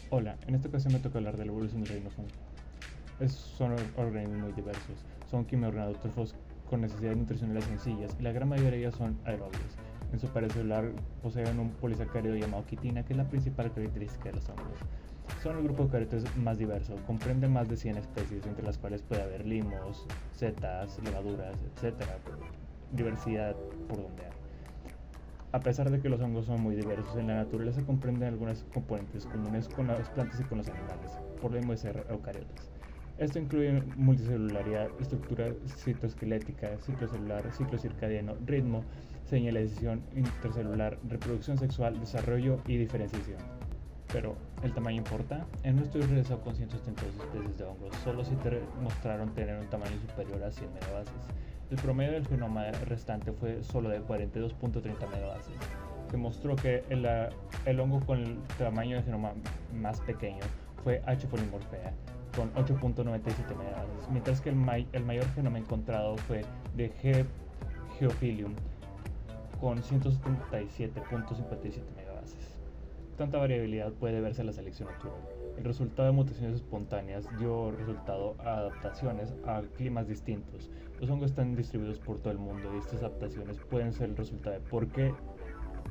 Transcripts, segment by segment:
Hola, en esta ocasión me toca hablar de la evolución del reino fungi. Son organismos muy diversos, son quimiorganautótrofos con necesidades nutricionales sencillas y la gran mayoría de ellos son aerobios. En su pared celular poseen un polisacárido llamado quitina, que es la principal característica de los hongos. Son el grupo de eucariotas más diverso, comprende más de 100 especies, entre las cuales puede haber limos, setas, levaduras, etc. Diversidad por donde hay. A pesar de que los hongos son muy diversos, en la naturaleza comprenden algunos componentes comunes con las plantas y con los animales, por lo mismo de ser eucariotas. Esto incluye multicelularidad, estructura citoesquelética, ciclo celular, ciclo circadiano, ritmo, señalización intercelular, reproducción sexual, desarrollo y diferenciación. Pero, ¿el tamaño importa? En un estudio realizado con 172 especies de hongos, solo 7 mostraron tener un tamaño superior a 100 megabases. El promedio del genoma restante fue solo de 42.30 megabases. Se mostró que el hongo con el tamaño de genoma más pequeño fue H. polimorphea, con 8.97 megabases, mientras que el mayor genoma encontrado fue de G. geophilium, con 177.57 megabases. Tanta variabilidad puede deberse a la selección natural. El resultado de mutaciones espontáneas dio resultado a adaptaciones a climas distintos. Los hongos están distribuidos por todo el mundo y estas adaptaciones pueden ser el resultado de por qué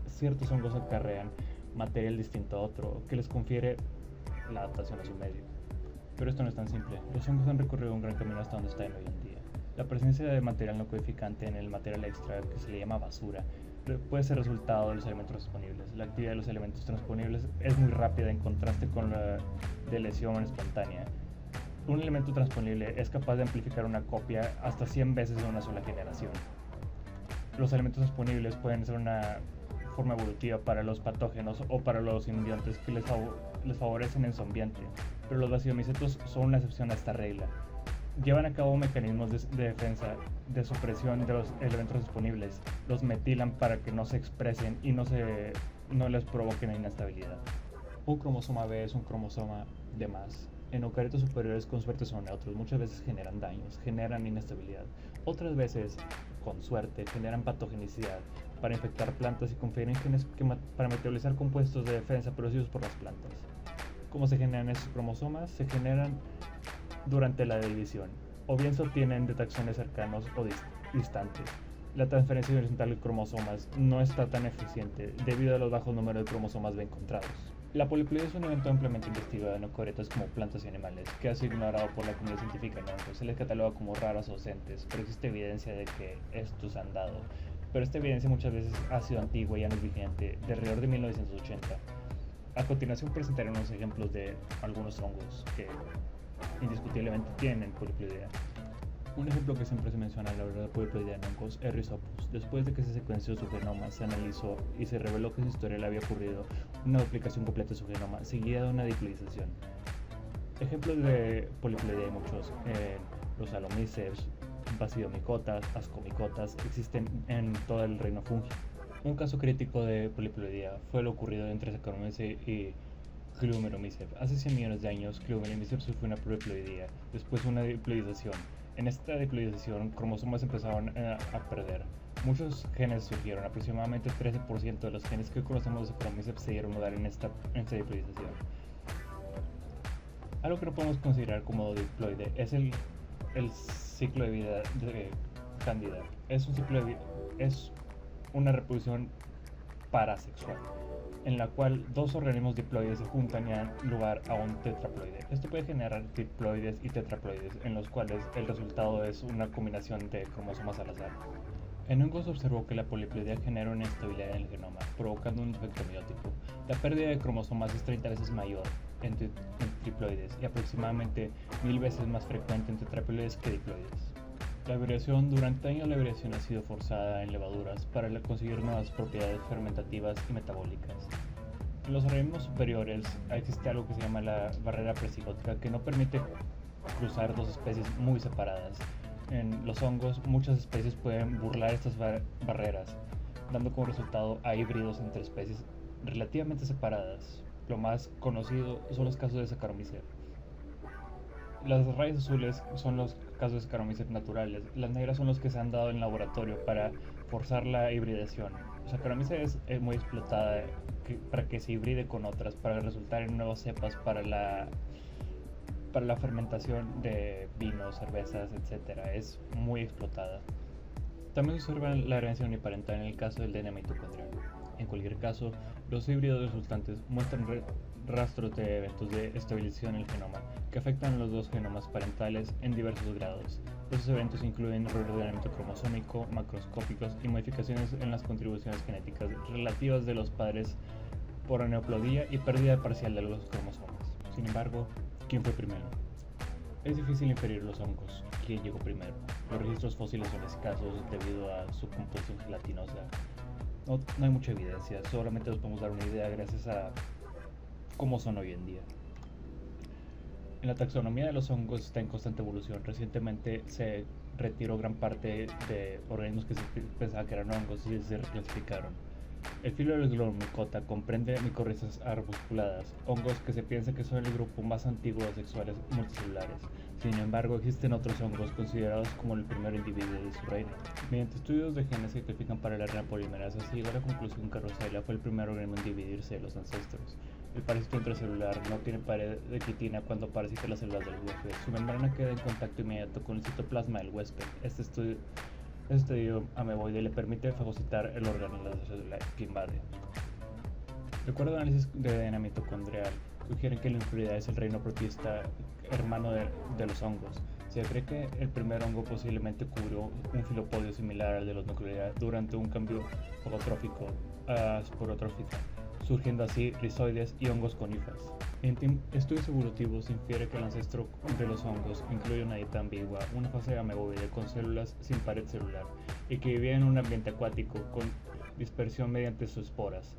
ciertos hongos acarrean material distinto a otro, que les confiere la adaptación a su medio. Pero esto no es tan simple. Los hongos han recorrido un gran camino hasta donde están hoy en día. La presencia de material no codificante en el material extra, que se le llama basura, puede ser resultado de los elementos disponibles. La actividad de los elementos transponibles es muy rápida en contraste con la de lesión espontánea. Un elemento transponible es capaz de amplificar una copia hasta 100 veces en una sola generación. Los elementos disponibles pueden ser una forma evolutiva para los patógenos o para los simbiontes que les favorecen en su ambiente, pero los basilomicetos son una excepción a esta regla. Llevan a cabo mecanismos de defensa, de supresión de los elementos disponibles, los metilan para que no se expresen y no les provoquen inestabilidad. Un cromosoma B es un cromosoma de más. En eucariotas superiores con suerte son neutros, muchas veces generan daños, generan inestabilidad. Otras veces, con suerte, generan patogenicidad para infectar plantas y confieren genes para metabolizar compuestos de defensa producidos por las plantas. ¿Cómo se generan estos cromosomas? Se generan durante la división, o bien se obtienen de taxones cercanos o distantes. La transferencia horizontal de cromosomas no está tan eficiente debido a los bajos números de cromosomas B encontrados. La poliploidía es un evento ampliamente investigado en eucariotas como plantas y animales, que ha sido ignorado por la comunidad científica en hongos. Se les cataloga como raros ausentes, pero existe evidencia de que estos han dado. Pero esta evidencia muchas veces ha sido antigua y ya no es vigente, de alrededor de 1980. A continuación presentaré unos ejemplos de algunos hongos que indiscutiblemente tienen poliploidía. Un ejemplo que siempre se menciona a la hora de poliploidía en hongos es Rhizopus. Después de que se secuenció su genoma, se analizó y se reveló que en su historia le había ocurrido una duplicación completa de su genoma, seguida de una diploidización. Ejemplos de poliploidía hay muchos. Los Alomyceps, Basidiomycotas, Ascomicotas existen en todo el reino fungi. Un caso crítico de poliploidía fue lo ocurrido entre Saccharomyces y Clumeromyceps. Hace 100 millones de años, Clumeromyceps sufrió una poliploidía, después una diploidización. En esta diploidización, cromosomas empezaron a perder. Muchos genes surgieron, aproximadamente 13% de los genes que conocemos de Saccharomyces se dieron lugar en esta diploidización. Algo que no podemos considerar como diploide es el ciclo de vida de Candida. Es una reproducción parasexual, en la cual dos organismos diploides se juntan y dan lugar a un tetraploide. Esto puede generar diploides y tetraploides, en los cuales el resultado es una combinación de cromosomas al azar. En hongos se observó que la poliploidía genera una inestabilidad en el genoma, provocando un defecto meiótico. La pérdida de cromosomas es 30 veces mayor en triploides y aproximadamente 1000 veces más frecuente en tetraploides que diploides. La variación durante años la variación ha sido forzada en levaduras para conseguir nuevas propiedades fermentativas y metabólicas. En los organismos superiores existe algo que se llama la barrera presigótica, que no permite cruzar dos especies muy separadas. En los hongos, muchas especies pueden burlar estas barreras, dando como resultado a híbridos entre especies relativamente separadas. Lo más conocido son los casos de Saccharomyces. Las rayas azules son los casos de Saccharomyces naturales. Las negras son los que se han dado en laboratorio para forzar la hibridación. Saccharomyces es muy explotada para que se hibride con otras, para resultar en nuevas cepas para la fermentación de vinos, cervezas, etc. Es muy explotada. También se observa la herencia uniparental en el caso del DNA mitocondrial. En cualquier caso, los híbridos resultantes muestran rastros de eventos de estabilización en el genoma que afectan a los dos genomas parentales en diversos grados. Estos eventos incluyen reordenamiento cromosómico, macroscópicos y modificaciones en las contribuciones genéticas relativas de los padres por aneuploidía y pérdida parcial de los cromosomas. Sin embargo, ¿quién fue primero? Es difícil inferir los hongos, quién llegó primero. Los registros fósiles son escasos debido a su composición gelatinosa. No hay mucha evidencia, solamente nos podemos dar una idea gracias a cómo son hoy en día. En la taxonomía de los hongos está en constante evolución. Recientemente se retiró gran parte de organismos que se pensaba que eran hongos y se reclasificaron. El filo del Glomicota comprende micorrizas arbusculadas, hongos que se piensa que son el grupo más antiguo de sexuales multicelulares. Sin embargo, existen otros hongos considerados como el primer individuo de su reino. Mediante estudios de genes que califican para la RNA polimerasa, se llegó a la conclusión que Rosella fue el primer organismo en dividirse de los ancestros. El parásito intracelular no tiene pared de quitina cuando parasita las células del huésped. Su membrana queda en contacto inmediato con el citoplasma del huésped. Este estadio ameboide le permite fagocitar el órgano de la célula que invade. De acuerdo a análisis de DNA mitocondrial, sugieren que la inferioridad es el reino protista hermano de los hongos. Se cree que el primer hongo posiblemente cubrió un filopodio similar al de los nucleares durante un cambio fagotrófico a sporotrófica, surgiendo así rizoides y hongos coníferos. En estudios evolutivos se infiere que el ancestro de los hongos incluye una dieta ambigua, una fase ameboide con células sin pared celular y que vivía en un ambiente acuático con dispersión mediante sus esporas.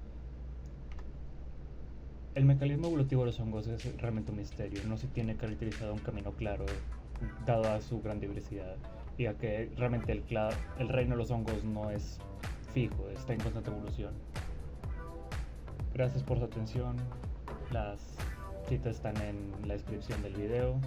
El mecanismo evolutivo de los hongos es realmente un misterio, no se tiene caracterizado un camino claro, dado su gran diversidad, y a que realmente el reino de los hongos no es fijo, está en constante evolución. Gracias por su atención, las citas están en la descripción del video.